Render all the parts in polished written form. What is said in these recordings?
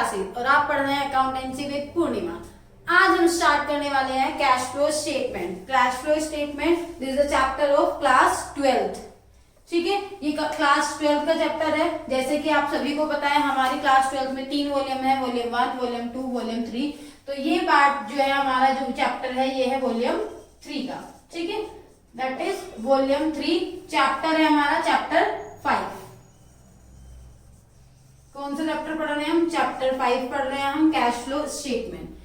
Classes और आप पढ़ रहे हैं अकाउंटेंसी विद पूर्णिमा। आज हम स्टार्ट करने वाले हैं cash flow statement. Cash flow statement this is the chapter of class 12th। ठीक है, ये क्लास 12th का चैप्टर है। जैसे कि आप सभी को पता है हमारी क्लास 12th में 3 वॉल्यूम है, वॉल्यूम 1, वॉल्यूम 2, वॉल्यूम 3। तो ये पार्ट जो है हमारा जो चैप्टर है ये है वॉल्यूम 3 का। ठीक है, दैट इज वॉल्यूम 3 चैप्टर है हमारा चैप्टर 5। कौन सा चैप्टर पढ़ रहे हैं हम? चैप्टर 5 पढ़ रहे हैं हम, कैश फ्लो स्टेटमेंट।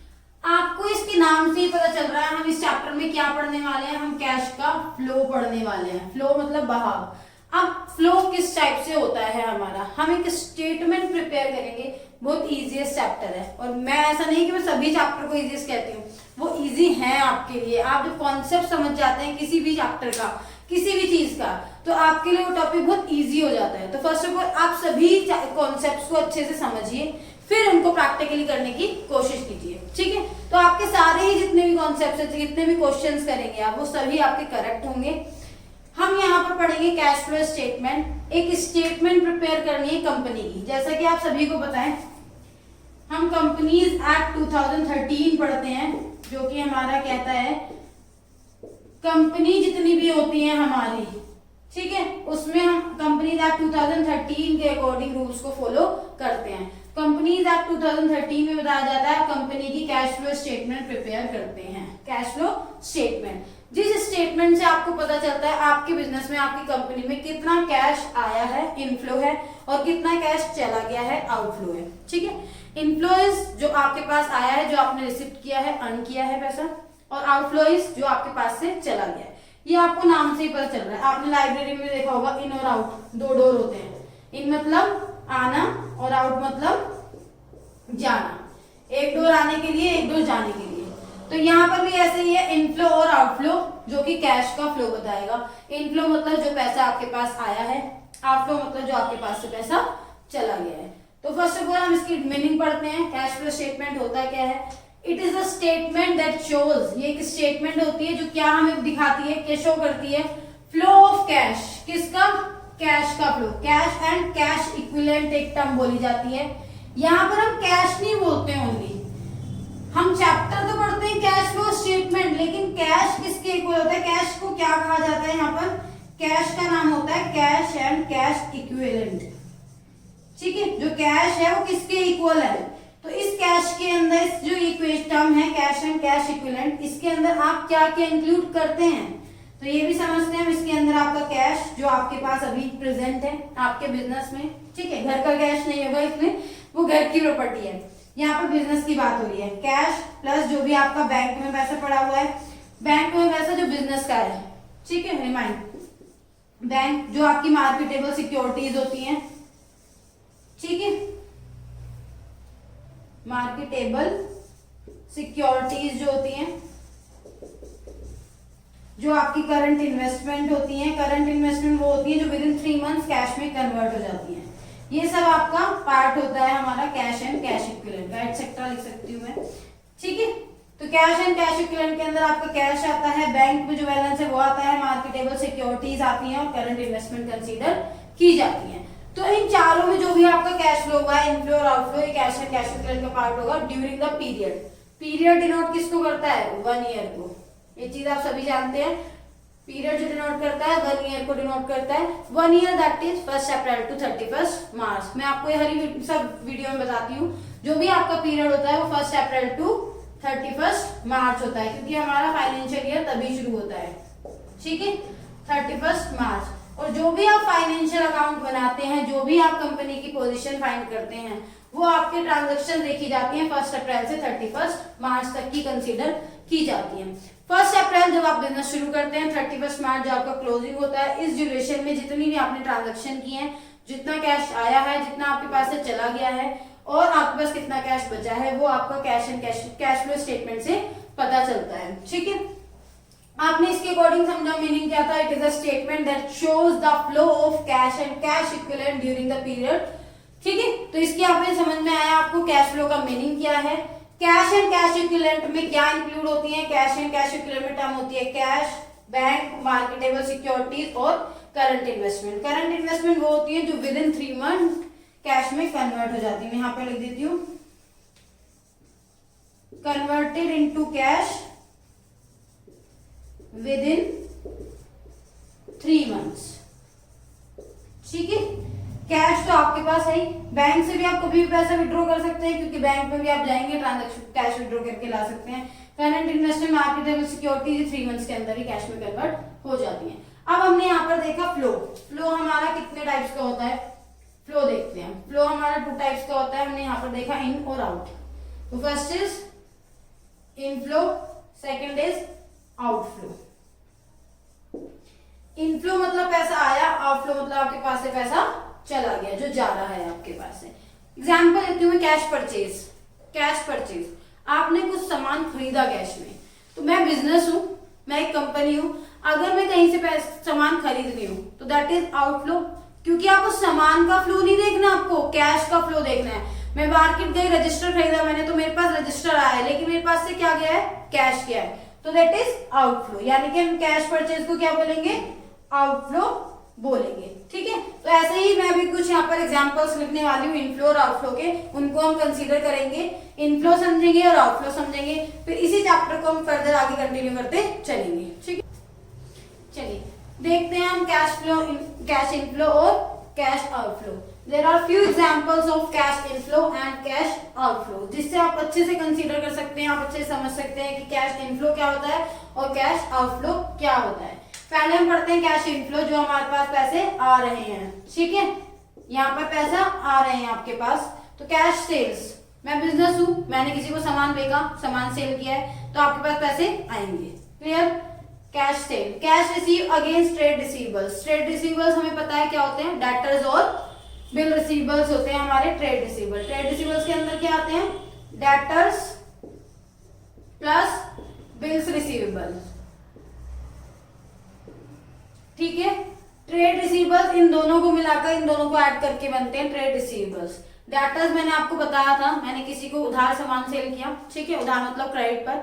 आपको इसके नाम से ही पता चल रहा है हम इस चैप्टर में क्या पढ़ने वाले हैं। हम कैश का फ्लो पढ़ने वाले हैं। फ्लो मतलब बहाव। अब फ्लो किस टाइप से होता है हमारा, हम एक स्टेटमेंट प्रिपेयर करेंगे। बहुत इजीएस्ट चैप्टर है और मैं ऐसा नहीं कि मैं सभी चैप्टर को इजीएस्ट कहती हूँ, वो इजी है आपके लिए। आप जब कॉन्सेप्ट समझ जाते हैं किसी भी चैप्टर का, किसी भी चीज का, तो आपके लिए वो टॉपिक बहुत इजी हो जाता है। तो फर्स्ट ऑफ ऑल आप सभी कॉन्सेप्ट्स को अच्छे से समझिए, फिर उनको प्रैक्टिकली करने की कोशिश कीजिए। ठीक है, तो आपके सारे ही जितने भी कॉन्सेप्ट्स हैं, जितने भी क्वेश्चंस करेंगे आप, वो सभी आपके करेक्ट होंगे। हम यहाँ पर पढ़ेंगे कैश फ्लो स्टेटमेंट। एक स्टेटमेंट प्रिपेयर करनी है कंपनी की। जैसा कि आप सभी को पता है हम कंपनीज एक्ट 2013 पढ़ते हैं, जो कि हमारा कहता है कंपनी जितनी भी होती है हमारी, ठीक है, उसमें हम कंपनीज एक्ट 2013 के अकॉर्डिंग रूल्स को फॉलो करते हैं। कंपनीज एक्ट 2013 में बताया जाता है कंपनी की कैश फ्लो स्टेटमेंट प्रिपेयर करते हैं। कैश फ्लो स्टेटमेंट, जिस स्टेटमेंट से आपको पता चलता है आपके बिजनेस में, आपकी कंपनी में कितना कैश आया है, इनफ्लो है, और कितना कैश चला गया है, आउटफ्लो है। ठीक है, इनफ्लो इज जो आपके पास आया है, जो आपने रिसीव किया है, अर्न किया है पैसा, और आउटफ्लो इज जो आपके पास से चला गया है। ये आपको नाम से ही पता चल रहा है। आपने लाइब्रेरी में देखा होगा इन और आउट, 2 डोर होते हैं। इन मतलब आना और आउट मतलब जाना। एक डोर आने के लिए, एक डोर जाने के लिए। तो यहाँ पर भी ऐसे ही है, इनफ्लो और आउटफ्लो, जो कि कैश का फ्लो बताएगा। इनफ्लो मतलब जो पैसा आपके पास आया है, आउटफ्लो मतलब जो आपके पास से पैसा चला गया है। तो फर्स्ट ऑफ ऑल हम इसकी मीनिंग पढ़ते हैं। कैश फ्लो स्टेटमेंट होता क्या है? It is a statement that shows, ये एक स्टेटमेंट होती है जो क्या हमें दिखाती है, क्या शो करती है? Flow of cash. किसका? कैश का flow. Cash and cash equivalent एक टर्म बोली जाती है। यहाँ पर हम कैश नहीं बोलते ओनली, हम चैप्टर तो पढ़ते हैं कैश फ्लो स्टेटमेंट, लेकिन कैश किसके इक्वल होता है? कैश को क्या कहा जाता है यहाँ पर? कैश का नाम होता है कैश एंड कैश इक्विवेलेंट। ठीक है, जो कैश है वो किसके इक्वल है? तो इस कैश के अंदर जो इक्वेशन टर्म है कैश एंड कैश इक्विवेलेंट, इसके अंदर आप क्या क्या इंक्लूड करते हैं? तो ये भी समझते हैं हम। इसके अंदर आपका कैश जो आपके पास अभी प्रेजेंट है आपके बिजनेस में, ठीक है, घर का कैश नहीं होगा इसमें, वो घर की प्रॉपर्टी है। यहाँ पर बिजनेस की बात हो रही है। कैश प्लस जो भी आपका बैंक में पैसा पड़ा हुआ है, बैंक में पैसा जो बिजनेस का है, ठीक है, रिमाइंड बैंक जो आपकी मार्केटेबल सिक्योरिटीज होती हैं, ठीक है, मार्केटेबल सिक्योरिटीज जो होती हैं, जो आपकी करंट इन्वेस्टमेंट होती हैं। करंट इन्वेस्टमेंट वो होती है जो विद इन 3 मंथ्स कैश में कन्वर्ट हो जाती है। ये सब आपका पार्ट होता है हमारा कैश एंड कैश इक्विवेलेंट का, एटसेट्रा लिख सकती हूँ मैं। ठीक है, तो कैश एंड कैश इक्विवेलेंट के अंदर आपका कैश आता है, बैंक में जो बैलेंस है वो आता है, मार्केटेबल सिक्योरिटीज आती हैं और करंट इन्वेस्टमेंट कंसीडर की जाती है। तो इन चारों में जो भी आपका कैश फ्लो होगा, इनफ्लो और आउटफ्लो, ये कैश एंड कैश इक्विवेलेंट का पार्ट होगा during the period. Period denote किसको करता है? 1 ईयर को। ये चीज आप सभी जानते हैं। पीरियड जो डिनोट करता है 1 ईयर को डिनोट करता है। 1 year that is 1 April to 31 March. मैं आपको ये हरी सब वीडियो में बताती हूँ। जो भी आपका पीरियड होता है वो 1 अप्रैल टू 31 मार्च होता है, क्योंकि हमारा फाइनेंशियल ईयर तभी शुरू होता है। ठीक है, 31 मार्च। और जो भी आप फाइनेंशियल अकाउंट बनाते हैं, जो भी आप कंपनी की पोजीशन फाइंड करते हैं, वो आपके ट्रांजैक्शन देखी जाती हैं 1 अप्रैल से 31 मार्च तक की कंसीडर की जाती है। 1 अप्रैल जब आप बिजनेस शुरू करते हैं, 31 मार्च जब आपका क्लोजिंग होता है, इस ड्यूरेशन में जितनी भी आपने ट्रांजैक्शन किए हैं, जितना कैश आया है, जितना आपके पास से चला गया है और आपके पास कितना कैश बचा है, वो आपका cash and cash flow statement से पता चलता है। ठीक है, आपने इसके अकॉर्डिंग समझा मीनिंग क्या था? It is a statement that shows the flow of cash and cash equivalent during the period. ठीक है, तो इसके आपने समझ में आया आपको कैश फ्लो का मीनिंग क्या है। कैश एंड कैश इक्विवेलेंट में क्या इंक्लूड होती है? कैश एंड कैश इक्विवेलेंट में टर्म होती है कैश, बैंक, मार्केटेबल सिक्योरिटीज और करंट इन्वेस्टमेंट। करंट इन्वेस्टमेंट वो होती है जो विद इन 3 मंथ कैश में कन्वर्ट हो जाती है। मैं यहाँ पे लिख देती हूँ converted into cash with in 3 months। ठीक है, कैश तो आपके पास है ही, बैंक से भी आप कभी भी पैसा विड्रॉ कर सकते हैं, क्योंकि बैंक में भी आप जाएंगे ट्रांजेक्शन कैश विड्रॉ करके ला सकते हैं। Current investment marketable securities 3 months के अंदर ही कैश में कन्वर्ट हो जाती है। अब हमने यहाँ पर देखा फ्लो। फ्लो हमारा कितने टाइप्स का होता है, फ्लो देखते हैं। फ्लो हमारा 2 टाइप्स का होता है, हमने यहाँ पर देखा इन और आउट। तो first is inflow, second is outflow. Inflow मतलब पैसा आया, आउटफ्लो मतलब आपके पास से पैसा चला गया, जो जा रहा है आपके पास से। एग्जाम्पल देती हूँ मैं, कैश परचेज। कैश परचेज, आपने कुछ सामान खरीदा कैश में, तो मैं बिजनेस हूँ, मैं एक कंपनी हूँ, अगर मैं कहीं से सामान खरीद रही हूँ तो दैट इज आउटफ्लो, क्योंकि आप उस सामान का फ्लो नहीं देखना, आपको कैश का फ्लो देखना है। मैं मार्केट गई, रजिस्टर खरीदा मैंने, तो मेरे पास रजिस्टर आया है, लेकिन मेरे पास से क्या गया है, कैश गया है, तो दैट इज आउटफ्लो। यानी कि हम कैश परचेज को क्या बोलेंगे, आउटफ्लो बोलेंगे। ठीक है, तो ऐसे ही मैं भी कुछ यहाँ पर एग्जांपल्स लिखने वाली हूँ इनफ्लो और आउटफ्लो के, उनको हम कंसीडर करेंगे, इनफ्लो समझेंगे और आउटफ्लो समझेंगे, फिर इसी चैप्टर को हम फर्दर आगे कंटिन्यू करते चलेंगे। ठीक है, चलिए देखते हैं हम कैश फ्लो, कैश इनफ्लो और cash outflow. There are few examples of cash inflow and cash outflow, जिससे आप अच्छे से कंसीडर कर सकते हैं, आप अच्छे से समझ सकते हैं कि कैश इनफ्लो क्या होता है और कैश आउटफ्लो क्या होता है। पहले हम पढ़ते हैं कैश इनफ्लो, जो हमारे पास पैसे आ रहे हैं। ठीक है, यहाँ पर पैसा आ रहे हैं आपके पास, तो कैश सेल्स, मैं बिजनेस हूं, मैंने किसी को सामान बेचा, सामान सेल किया है, तो आपके पास पैसे आएंगे। Clear, cash cell. Cash receive against trade receivables. Trade receivables हमें पता है क्या होते हैं, डेटर्स और बिल रिसीवेबल्स होते हैं हमारे ट्रेड रिसीवेबल। ट्रेड रिसीवेबल्स के अंदर क्या आते हैं, डेटर्स प्लस बिल्स रिसीवेबल। ठीक है, ट्रेड रिसीवेबल्स इन दोनों को मिलाकर, इन दोनों को ऐड करके बनते हैं ट्रेड रिसीवेबल्स। डेटर्स मैंने आपको बताया था, मैंने किसी को उधार सामान सेल किया। ठीक है, उधार मतलब क्रेडिट पर,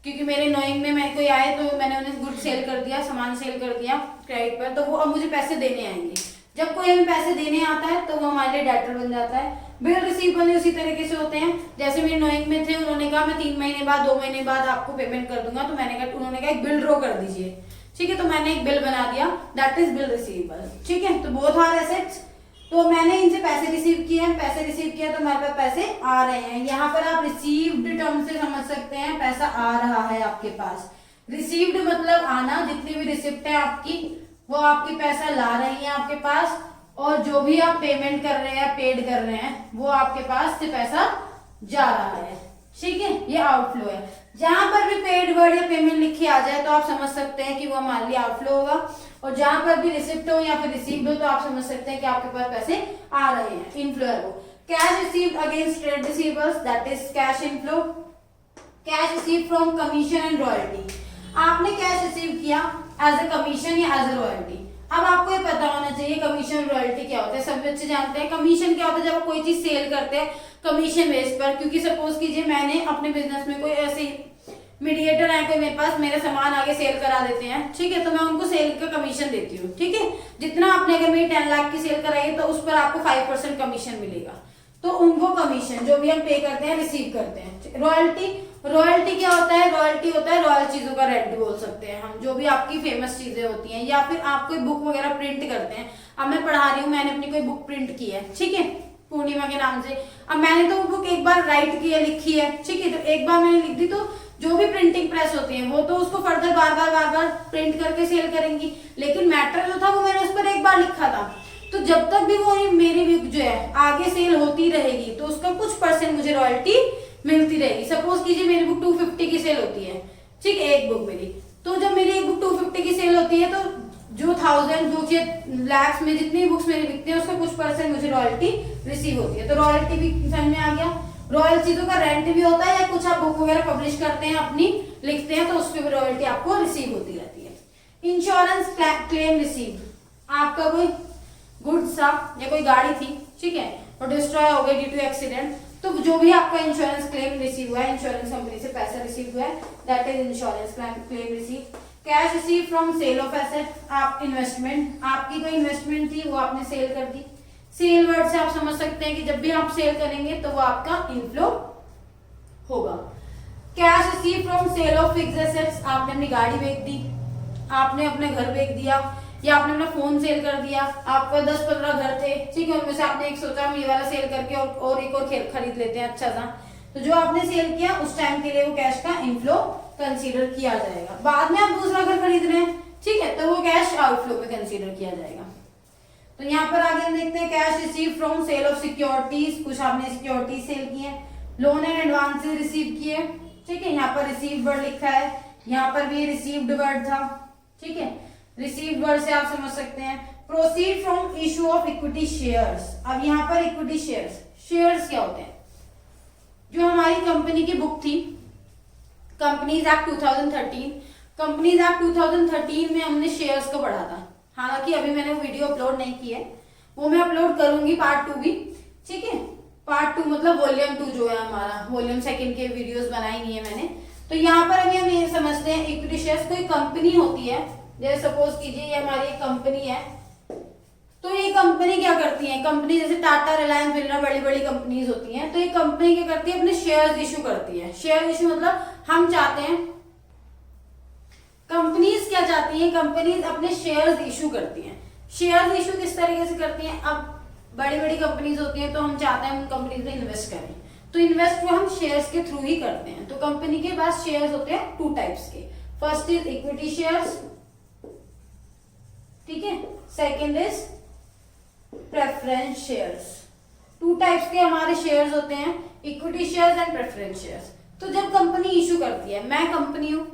क्योंकि मेरे नोइंग में मेरे कोई आए तो मैंने उन्हें गुड सेल कर दिया, सामान सेल कर दिया क्रेडिट पर, तो वो अब मुझे पैसे देने आएंगे। जब कोई हमें पैसे देने आता है तो वो हमारे लिए डेटर बन जाता है। बिल रिसीवेबल उसी तरीके से होते हैं, जैसे मेरे नोइंग में थे, उन्होंने कहा मैं 3 महीने बाद 2 महीने बाद आपको पेमेंट कर दूंगा, तो मैंने कहा, उन्होंने कहा एक बिल ड्रॉ कर दीजिए। ठीक है, तो मैंने एक बिल बना दिया, दैट इज बिल रिसीवेबल। ठीक है, तो बोथ आर एसेट्स, तो मैंने इनसे पैसे रिसीव किए हैं, पैसे रिसीव किया तो हमारे पास पैसे आ रहे हैं। यहाँ पर आप रिसीव्ड टर्म से समझ सकते हैं, पैसा आ रहा है आपके पास। रिसीव्ड मतलब आना, जितनी भी रिसिप्ट है आपकी वो आपकी पैसा ला रही है आपके पास, और जो भी आप पेमेंट कर रहे हैं, पेड कर रहे हैं, वो आपके पास से पैसा जा रहा है। ठीक है, ये आउटफ्लो है। जहां पर भी पेड वर्ड या पेमेंट लिखी आ जाए तो आप समझ सकते हैं कि वो हमारे लिए आउटफ्लो होगा, और जहां पर भी रिसिप्ट हो या फिर रिसीव्ड हो तो आप समझ सकते हैं कि आपके पास पैसे आ रहे हैं, इनफ्लो है वो। Cash received against trade receivables, that is cash inflow. Cash received from commission and royalty, आपने कैश रिसीव किया एज ए कमीशन या एज ए रॉयल्टी। अब आपको ये पता होना चाहिए कमीशन रॉयल्टी क्या होता है, सब बच्चे जानते हैं। कमीशन क्या होता है, जब आप कोई चीज सेल करते हैं कमीशन बेस पर, क्योंकि सपोज कीजिए मैंने अपने बिजनेस में कोई ऐसे मीडिएटर है, कोई मेरे पास मेरे सामान आगे सेल करा देते हैं। ठीक है, तो मैं उनको सेल का कमीशन देती हूँ। ठीक है, जितना आपने अगर मेरी 10 लाख की सेल कराई है तो उस पर आपको 5% कमीशन मिलेगा, तो उनको कमीशन जो भी हम पे करते हैं रिसीव करते हैं। रॉयल्टी, रॉयल्टी क्या होता है, रॉयल्टी होता है रॉयल चीजों का रेंट बोल सकते हैं हम, जो भी आपकी फेमस चीजें होती हैं, या फिर आप कोई बुक वगैरह प्रिंट करते हैं। अब मैं पढ़ा रही हूँ, मैंने अपनी कोई बुक प्रिंट की है, ठीक है, पूर्णिमा के नाम से। अब मैंने तो वो बुक एक बार राइट की है, लिखी है, ठीक है, तो एक बार मैंने लिख दी, तो जो भी प्रिंटिंग प्रेस होती है वो तो उसको फर्दर बार बार प्रिंट करके सेल करेंगी, लेकिन मैटर जो था वो मैंने उस पर एक बार लिखा था, तो जब तक भी वो मेरी बुक जो है आगे सेल होती रहेगी तो उसका कुछ परसेंट मुझे रॉयल्टी मिलती रहेगी। सपोज कीजिए मेरी बुक 250 की सेल होती है, ठीक है, एक बुक मेरी, तो जब मेरी एक बुक 250 की सेल होती है तो जो 1000 जो लैक्स में जितनी बुक्स मेरी बिकती है उसका कुछ परसेंट मुझे रॉयल्टी रिसीव होती है। तो रॉयल्टी भी समझ में आ गया। रॉयल चीजों का रेंट भी होता है, या कुछ आप बुक वगैरह पब्लिश करते हैं अपनी लिखते हैं तो उस पर भी रॉयल्टी आपको रिसीव होती रहती है। इंश्योरेंस क्लेम रिसीव, आपका कोई गुड्स था या कोई गाड़ी थी, ठीक है, और डिस्ट्रॉय हो गई ड्यू टू एक्सीडेंट, तो जो भी आपका इंश्योरेंस क्लेम रिसीव हुआ है, इंश्योरेंस कंपनी से पैसा रिसीव हुआ है, that is insurance claim receive. Cash receive from sale of asset, आप इन्वेस्टमेंट, आपकी कोई इन्वेस्टमेंट थी वो आपने सेल कर दी। सेल वर्ड से आप समझ सकते हैं कि जब भी आप सेल करेंगे तो वो आपका इनफ्लो होगा। Cash receive from sale of fixed assets, आपने अपनी गाड़ी बेच दी, आपने अपने घर बेच दिया, या आपने अपना फोन सेल कर दिया, आपका 10-15 घर थे, ठीक है, उनमें से आपने एक सोचा हम ये वाला सेल करके और एक और खरीद लेते हैं अच्छा सा, तो जो आपने सेल किया उस टाइम के लिए वो कैश का इनफ्लो कंसीडर किया जाएगा। बाद में आप दूसरा घर खरीद रहे हैं, ठीक है, तो वो कैश आउटफ्लो में कंसीडर किया जाएगा। तो यहाँ पर आगे हम देखते हैं cash receive from sale of securities, कुछ आपने सिक्योरिटीज सेल की है, लोन एंड एडवांसेस रिसीव किए, ठीक है, यहाँ पर रिसीव्ड वर्ड लिखा है, यहाँ पर भी रिसीव्ड वर्ड था, ठीक है, रिसीव्ड वर्ड से आप समझ सकते हैं। Proceed from issue of equity shares, अब यहाँ पर इक्विटी शेयर्स, शेयर्स क्या होते हैं? जो हमारी कंपनी की बुक थी कंपनीज एक्ट 2013, कंपनीज एक्ट 2013 में हमने शेयर्स को पढ़ा था, हालांकि अभी मैंने वो वीडियो अपलोड नहीं की है, वो मैं अपलोड करूंगी पार्ट 2 भी, ठीक है, पार्ट 2 मतलब वॉल्यूम 2 जो है हमारा, वॉल्यूम 2 के वीडियोस बनाई नहीं है मैंने। तो यहाँ पर अभी हम ये समझते हैं इक्विटी शेयर्स कोई कंपनी होती है, जैसे सपोज कीजिए ये हमारी एक कंपनी है, तो ये कंपनी क्या करती है, कंपनी जैसे टाटा, रिलायंस, बिरला बड़ी बड़ी कंपनीज होती हैं, तो ये कंपनी क्या करती है, अपने शेयर्स इशू करती है। शेयर इशू मतलब हम चाहते हैं, कंपनीज क्या चाहती हैं, कंपनीज अपने शेयर्स इशू करती हैं। शेयर्स इशू किस तरीके से करती हैं, अब बड़ी बड़ी कंपनीज होती हैं तो हम चाहते हैं उन कंपनीज में इन्वेस्ट करें, तो इन्वेस्ट वो हम शेयर्स के थ्रू ही करते हैं। तो कंपनी के पास शेयर्स होते हैं 2 टाइप्स के, फर्स्ट इज इक्विटी शेयर्स, ठीक है, second is preference shares. 2 types के हमारे शेयर्स होते हैं, equity shares and preference shares. तो जब कंपनी इशू करती है, मैं कंपनी हूं,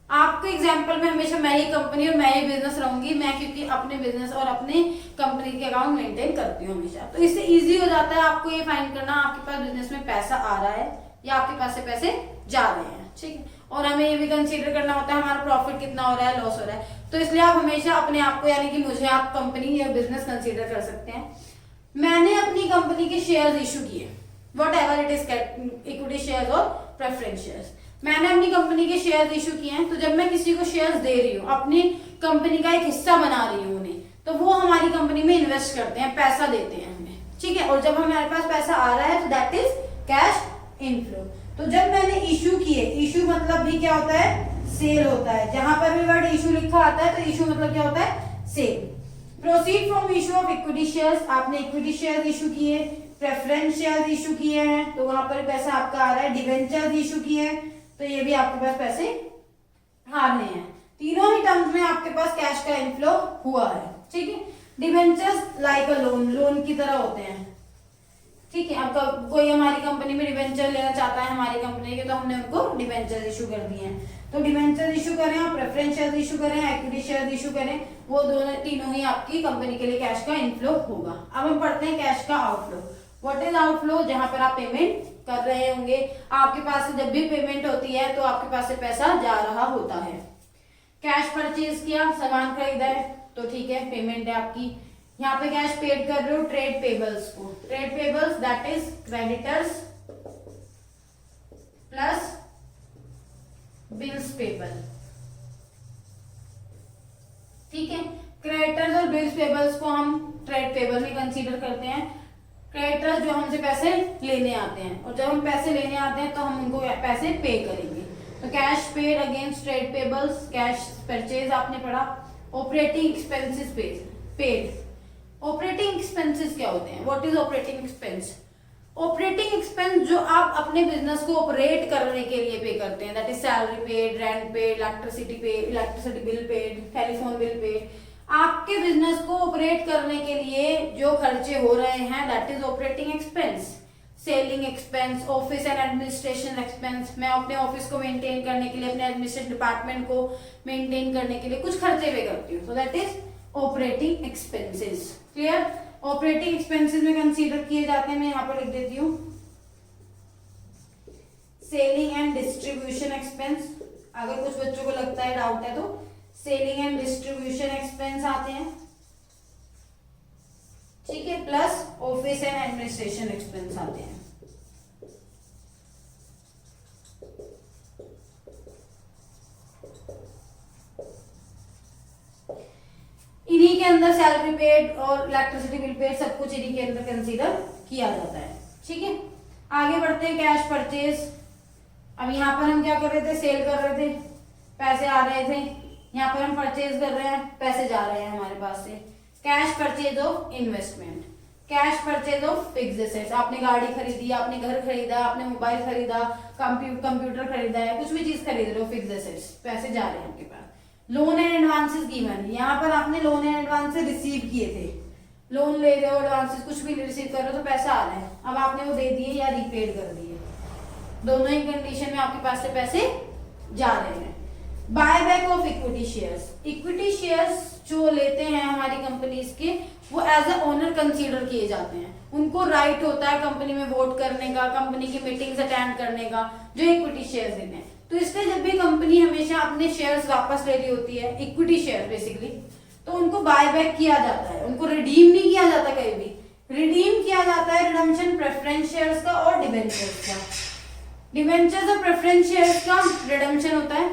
आपके एग्जांपल में हमेशा मैं ही कंपनी और मैं ही बिजनेस रहूंगी, मैं क्योंकि अपने बिजनेस और अपने कंपनी के अकाउंट मेंटेन करती हूँ हमेशा, तो इससे इजी हो जाता है आपको ये फाइंड करना आपके पास बिजनेस में पैसा आ रहा है या आपके पास से पैसे जा रहे हैं, ठीक है, और हमें ये भी कंसीडर करना होता है हमारा प्रॉफिट कितना हो रहा है, लॉस हो रहा है, तो इसलिए आप हमेशा अपने आप को, यानी कि मुझे आप कंपनी या बिजनेस कंसीडर कर सकते हैं। मैंने अपनी कंपनी के शेयर्स इशू किए, what ever it is, equity shares और प्रेफरेंस शेयर्स, मैंने अपनी कंपनी के शेयर्स इशू किए हैं, तो जब मैं किसी को शेयर्स दे रही हूँ, अपनी कंपनी का एक हिस्सा बना रही हूँ उन्हें, तो वो हमारी कंपनी में इन्वेस्ट करते हैं, पैसा देते हैं हमें, ठीक है, और जब हमारे पास पैसा आ रहा है तो दैट इज कैश इनफ्लो। तो जब मैंने इशू किए, इशू मतलब भी क्या होता है, सेल होता है, जहां पर भी वर्ड इशू लिखा आता है तो इशू मतलब क्या होता है, sale. Proceed from issue of equity shares, आपने इक्विटी शेयर इशू किए, प्रेफरेंस शेयर इशू किए हैं, तो वहां पर पैसा आपका आ रहा है, डिवेंचर इशू किए हैं, तो ये भी आपके पास पैसे आ रहे हैं, तीनों ही टर्म्स में आपके पास कैश का इनफ्लो हुआ है, ठीक है। डिवेंचर्स लाइक अ लोन, लोन की तरह होते हैं, ठीक है, आपका कोई हमारी कंपनी में डिवेंचर लेना चाहता है हमारी कंपनी के, तो हमने उनको डिवेंचर इशू कर दिए हैं, तो डिवेंचर इशू करें और प्रेफरेंस शेयर इशू करें, इक्विटी शेयर इशू करें, वो दोनों तीनों ही आपकी कंपनी के लिए कैश का इनफ्लो होगा। अब हम पढ़ते हैं कैश का आउटफ्लो। व्हाट इज आउटफ्लो, जहां पर आप पेमेंट कर रहे होंगे, आपके पास से जब भी पेमेंट होती है तो आपके पास से पैसा जा रहा होता है। कैश परचेज किया, सामान खरीदा है, तो ठीक है, पेमेंट है आपकी। यहाँ पे कैश पेड कर रहे हो ट्रेड पेबल्स को, trade payables that is creditors plus bills payable, ठीक है, क्रेडिटर्स और बिल्स पेबल्स को हम ट्रेड पेबल में कंसीडर करते हैं। क्रेडिटर्स जो हमसे पैसे लेने आते हैं, और जब हम पैसे लेने आते हैं तो हम उनको पैसे पे करेंगे, तो cash paid against trade payables, cash purchase आपने पढ़ा। Operating expenses paid, operating expenses क्या होते हैं, what is operating expense, operating expense जो आप अपने बिजनेस को ऑपरेट करने के लिए पे करते हैं, that is salary paid, rent paid, electricity bill paid, telephone bill paid, आपके बिजनेस को ऑपरेट करने के लिए जो खर्चे हो रहे हैं that is operating expense. Selling expense, office and administration expense, मैं अपने ऑफिस को मेंटेन करने के लिए, अपने एडमिनिस्ट्रेशन डिपार्टमेंट को मेंटेन करने के लिए कुछ खर्चे पे करती हूँ, so that is operating expenses. Clear, operating expenses में कंसीडर किए जाते हैं, मैं यहाँ पर लिख देती हूँ सेलिंग एंड डिस्ट्रीब्यूशन एक्सपेंस, अगर कुछ बच्चों को लगता है डाउट है तो सेलिंग एंड डिस्ट्रीब्यूशन एक्सपेंस आते हैं, ठीक है, plus office and administration expense आते हैं। इन्हीं के अंदर सैलरी पेड और इलेक्ट्रिसिटी बिल पेड सब कुछ इन्हीं के अंदर कंसीडर किया जाता है, ठीक है। आगे बढ़ते हैं, कैश परचेज, अब यहाँ पर हम क्या कर रहे थे, सेल कर रहे थे, पैसे आ रहे थे। यहाँ पर हम परचेज कर रहे हैं, पैसे जा रहे हैं हमारे पास से। Cash purchase of investment, cash purchase of fixed assets. आपने गाड़ी खरीदी, आपने घर खरीदा, आपने मोबाइल खरीदा, कंप्यूटर खरीदा है, कुछ भी चीज खरीद रहे हो, फिक्स्ड एसेट्स, पैसे जा रहे हैं आपके पास। लोन एंड एडवांसेस गिवन, यहाँ पर आपने लोन एंड एडवांसेस रिसीव किए थे, लोन ले रहे हो, एडवांसेस कुछ भी रिसीव कर रहे हो तो पैसा आ रहा है, अब आपने वो दे दिए या रीपेड कर दिए, दोनों ही कंडीशन में आपके पास से पैसे जा रहे हैं। Buy back of equity shares, equity shares जो लेते हैं हमारी कंपनीज के, वो एज अ ओनर कंसीडर किए जाते हैं, उनको राइट होता है कंपनी में वोट करने का, कंपनी की मीटिंग्स अटेंड करने का, जो इक्विटी शेयर्स देते हैं। तो इसलिए जब भी कंपनी हमेशा अपने शेयर्स वापस ले रही होती है, इक्विटी शेयर बेसिकली, तो उनको बाय बैक किया जाता है, उनको रिडीम नहीं किया जाता कहीं भी, रिडीम किया जाता है रिडम्पशन प्रेफरेंस शेयर्स का और डिबेंचर्स का। डिबेंचर्स और प्रेफरेंस शेयर्स का रिडम्पशन होता है,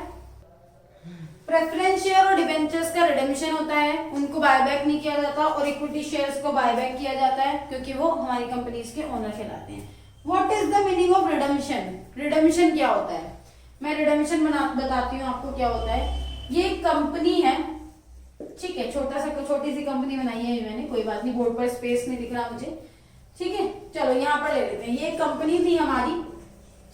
प्रेफरेंस शेयर और डिबेंचर्स का रिडम्पशन होता है, उनको बायबैक नहीं किया जाता, और इक्विटी शेयर्स को बायबैक किया जाता है क्योंकि वो हमारी कंपनीज के ओनर कहलाते हैं। What is the meaning of redemption, redemption क्या होता है, मैं रिडम्पशन बताती हूँ आपको क्या होता है। ये कंपनी है, ठीक है, छोटी सी कंपनी बनाई है मैंने, कोई बात नहीं, बोर्ड पर स्पेस नहीं दिख रहा मुझे, ठीक है, चलो यहाँ पर ले लेते हैं। ये कंपनी थी हमारी,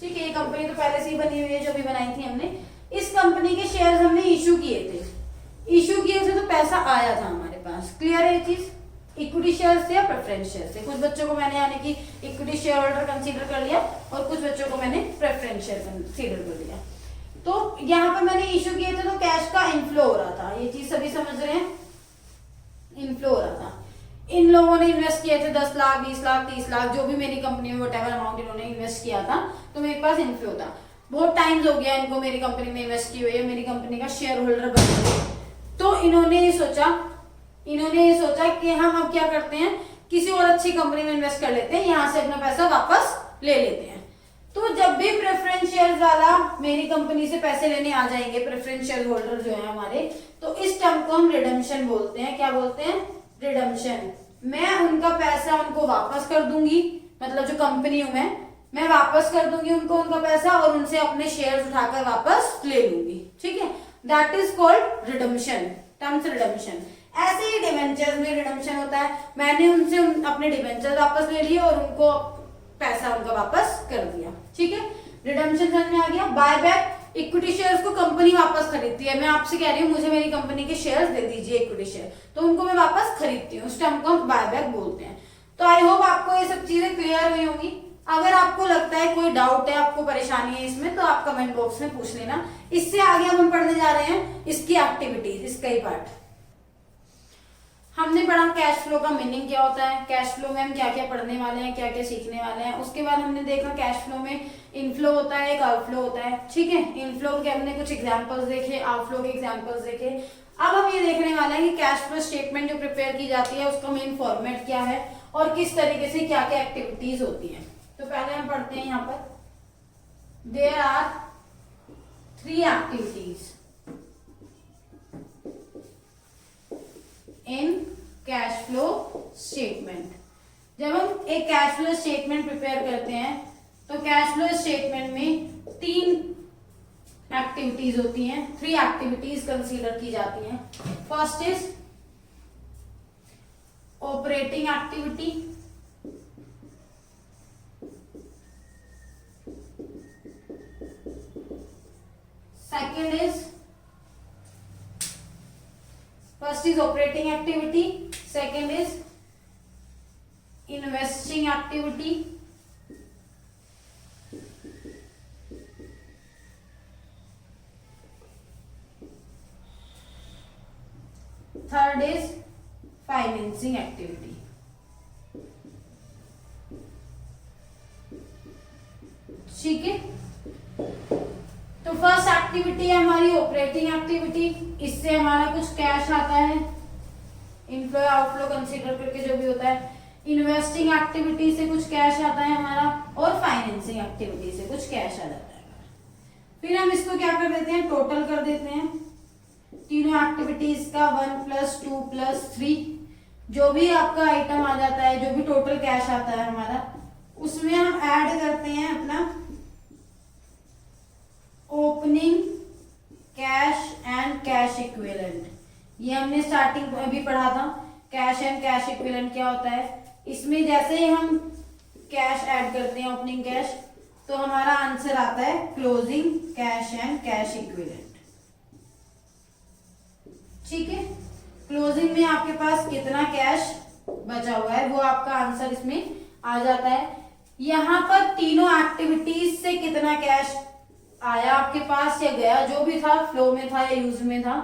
ठीक है, ये कंपनी तो पहले से ही बनी हुई है, जो भी बनाई थी हमने। इस कंपनी के शेयर्स हमने इशू किए थे तो पैसा आया था हमारे पास, क्लियर है ये चीज। इक्विटी शेयर से या प्रेफरेंस शेयर से, कुछ बच्चों को मैंने यानी कि इक्विटी शेयर होल्डर कंसीडर कर लिया और कुछ बच्चों को मैंने प्रेफरेंस शेयर कंसीडर कर लिया। तो यहाँ पर मैंने इशू किए थे तो कैश का इनफ्लो हो रहा था, ये चीज सभी समझ रहे हैं, इनफ्लो हो रहा था। इन लोगों ने इन्वेस्ट किए थे 10 लाख 20 लाख 30 लाख, जो भी मेरी कंपनी में व्हाटएवर अमाउंट इन्होंने इन्वेस्ट किया था, तो मेरे पास इनफ्लो था। बहुत टाइम्स हो गया इनको मेरी कंपनी में इन्वेस्ट की हुई है, मेरी कंपनी का शेयर होल्डर बन गए, तो इन्होंने ये सोचा कि हम अब क्या करते हैं, किसी और अच्छी कंपनी में इन्वेस्ट कर लेते हैं, यहाँ से अपना पैसा वापस ले लेते हैं। तो जब भी प्रेफरेंस शेयर वाला मेरी कंपनी से पैसे लेने आ जाएंगे, प्रेफरेंस शेयर होल्डर जो है हमारे, तो इस टर्म को हम रिडम्पशन बोलते हैं। क्या बोलते हैं, रिडम्पशन। मैं उनका पैसा उनको वापस कर दूंगी, मतलब जो कंपनी हूं मैं वापस कर दूंगी उनको उनका पैसा, और उनसे अपने शेयर्स उठाकर वापस ले लूंगी, ठीक है, that is called redemption, terms redemption. ऐसे ही डिवेंचर्स में रिडम्पशन होता है, मैंने उनसे अपने डिवेंचर वापस ले लिए और उनको पैसा उनका वापस कर दिया, ठीक है, रिडम्पशन समझ में आ गया। बायबैक, इक्विटी शेयर्स को कंपनी वापस खरीदती है, मैं आपसे कह रही हूँ मुझे मेरी कंपनी के शेयर्स दे दीजिए इक्विटी शेयर, तो उनको मैं वापस खरीदती हूँ, उस टर्म को हम बायबैक बोलते हैं। तो आई होप आपको ये सब चीजें क्लियर हुई होंगी। अगर आपको लगता है कोई डाउट है, आपको परेशानी है इसमें, तो आप कमेंट बॉक्स में पूछ लेना। इससे आगे हम पढ़ने जा रहे हैं इसकी एक्टिविटीज, इसका ही पार्ट। हमने पढ़ा कैश फ्लो का मीनिंग क्या होता है, कैश फ्लो में हम क्या क्या पढ़ने वाले हैं, क्या क्या सीखने वाले हैं। उसके बाद हमने देखा कैश फ्लो में इनफ्लो होता है, एक आउटफ्लो होता है, ठीक है। इनफ्लो के हमने कुछ एग्जांपल्स देखे, आउटफ्लो के एग्जांपल्स देखे। अब हम ये देखने वाले हैं कि कैश फ्लो स्टेटमेंट जो प्रिपेयर की जाती है उसका मेन फॉर्मेट क्या है और किस तरीके से क्या क्या एक्टिविटीज होती है। तो पहले हम पढ़ते हैं यहाँ पर, there are 3 activities in cash flow statement. जब हम एक कैश फ्लो स्टेटमेंट प्रिपेयर करते हैं तो कैश फ्लो स्टेटमेंट में 3 एक्टिविटीज होती हैं, 3 एक्टिविटीज कंसीडर की जाती हैं। First is operating activity, second is first is operating activity, second is investing activity, third is financing activity। ठीक है, तो फर्स्ट एक्टिविटी है हमारी ऑपरेटिंग एक्टिविटी, इससे हमारा कुछ कैश आता है, इनफ्लो आउटफ्लो कंसीडर करके जो भी होता है। इन्वेस्टिंग एक्टिविटी से कुछ कैश आता है हमारा, और फाइनेंसिंग एक्टिविटी से कुछ कैश आ जाता है। फिर हम इसको क्या कर देते हैं, टोटल कर देते हैं तीनों एक्टिविटीज का, 1 + 2 + 3, जो भी आपका आइटम आ जाता है, जो भी टोटल कैश आता है हमारा, उसमें हम ऐड करते हैं अपना कैश इक्विवेलेंट। ये हमने स्टार्टिंग में भी पढ़ा था, कैश एंड कैश इक्विवेलेंट क्या होता है। इसमें जैसे ही हम कैश ऐड करते हैं ओपनिंग कैश, तो हमारा आंसर आता है closing cash and cash equivalent. ठीक है, क्लोजिंग में आपके पास कितना कैश बचा हुआ है वो आपका आंसर इसमें आ जाता है। यहाँ पर तीनों एक्टिविटीज से कितना कैश आया आपके पास या गया, जो भी था, फ्लो में था या यूज में था,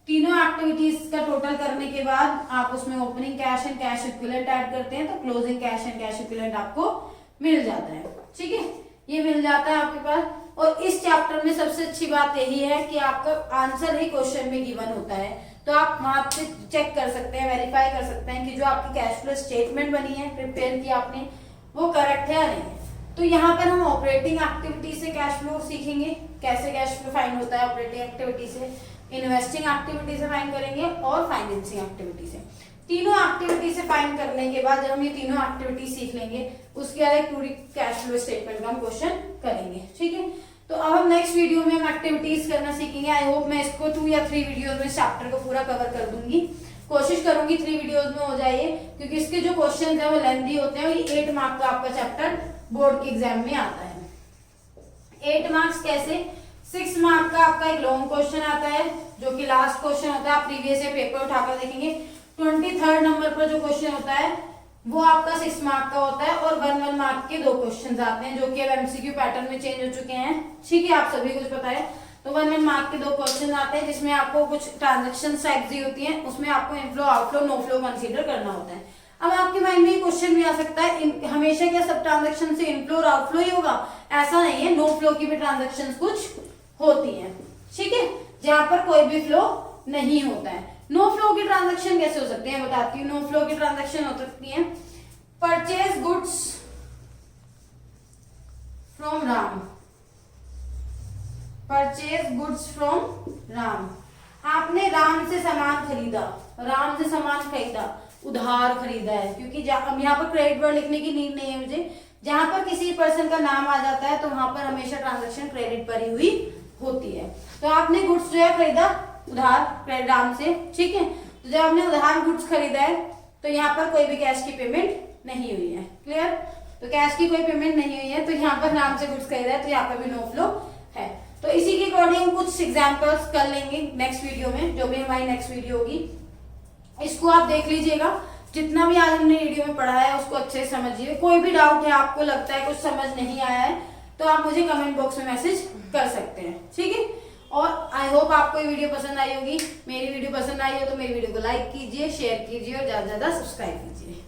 तीनों एक्टिविटीज का टोटल करने के बाद आप उसमें opening cash and cash equivalent add करते हैं, तो closing cash and cash equivalent आपको मिल जाता है। ठीक है, ये मिल जाता है आपके पास। और इस चैप्टर में सबसे अच्छी बात यही है कि आपका आंसर ही क्वेश्चन में गिवन होता है, तो आप वहां पे चेक कर सकते हैं, वेरीफाई कर सकते हैं कि जो आपकी कैश फ्लो स्टेटमेंट बनी है, प्रिपेयर की आपने, वो करेक्ट है या नहीं है। तो यहाँ पर हम ऑपरेटिंग एक्टिविटी से कैश फ्लो सीखेंगे, कैसे कैश फ्लो फाइंड होता है ऑपरेटिंग एक्टिविटी से, इन्वेस्टिंग एक्टिविटी से फाइंड करेंगे और फाइनेंसिंग एक्टिविटी से। तीनों एक्टिविटी से फाइंड करने के बाद जब हम ये तीनों एक्टिविटी सीख लेंगे, उसके बाद एक पूरी कैश फ्लो स्टेटमेंट का हम क्वेश्चन करेंगे। ठीक है, तो अब हम नेक्स्ट वीडियो में हम एक्टिविटीज करना सीखेंगे। आई होप मैं इसको 2 या 3 वीडियोस में इस चैप्टर को पूरा कवर कर दूंगी, कोशिश करूंगी 3 वीडियोस में हो जाए, क्योंकि इसके जो क्वेश्चन है वो लेंथी होते हैं। ये 8 मार्क का आपका चैप्टर बोर्ड के एग्जाम में आता है। 8 मार्क्स कैसे, 6 मार्क का आपका एक लॉन्ग क्वेश्चन आता है जो कि लास्ट क्वेश्चन होता है, आप प्रीवियस ईयर पेपर उठाकर देखेंगे। 23rd नंबर पर जो क्वेश्चन होता है वो आपका 6 मार्क का होता है, और 1 मार्क के 2 क्वेश्चन आते हैं जो कि अब एमसीक्यू पैटर्न में चेंज हो चुके हैं। ठीक है, आप सभी कुछ पता है। तो 1 मार्क के 2 क्वेश्चन आते हैं जिसमें आपको कुछ ट्रांजेक्शन टाइप्स दी होती हैं, उसमें आपको inflow outflow no flow consider करना होता है। अब आपके माइंड में ये क्वेश्चन भी आ सकता है, हमेशा क्या सब ट्रांजेक्शन से इनफ्लो और आउटफ्लो ही होगा? ऐसा नहीं है, नो फ्लो की भी ट्रांजेक्शन कुछ होती है। ठीक है, जहां पर कोई भी फ्लो नहीं होता है। नो फ्लो की ट्रांजैक्शन कैसे हो सकती है बताती हूँ। नो फ्लो की ट्रांजैक्शन हो सकती है, purchase goods from Ram, purchase goods from Ram. आपने राम से सामान खरीदा, राम से सामान खरीदा, उधार खरीदा है, क्योंकि यहाँ पर क्रेडिट वर्ड लिखने की नीड नहीं है मुझे। जहां पर किसी पर्सन का नाम आ जाता है तो वहां पर हमेशा ट्रांजैक्शन क्रेडिट पर ही हुई होती है। तो आपने गुड्स जो है खरीदा उधार राम से। ठीक है, तो जब आपने उधार गुड्स खरीदा है तो यहाँ पर कोई भी कैश की पेमेंट नहीं हुई है। क्लियर, तो कैश की कोई पेमेंट नहीं हुई है, तो यहाँ पर राम से गुड्स खरीदा है, तो यहाँ पर भी नो फ्लो है। तो इसी के अकॉर्डिंग कुछ एग्जाम्पल्स कर लेंगे नेक्स्ट वीडियो में, जो भी हमारी नेक्स्ट वीडियो होगी। इसको आप देख लीजिएगा, जितना भी आज हमने वीडियो में पढ़ा है उसको अच्छे से समझिए। कोई भी डाउट है, आपको लगता है कुछ समझ नहीं आया है, तो आप मुझे कमेंट बॉक्स में मैसेज कर सकते हैं। ठीक है, और आई होप आपको ये वीडियो पसंद आई होगी। मेरी वीडियो पसंद आई हो तो मेरी वीडियो को लाइक कीजिए, शेयर कीजिए और ज्यादा से ज्यादा सब्सक्राइब कीजिए।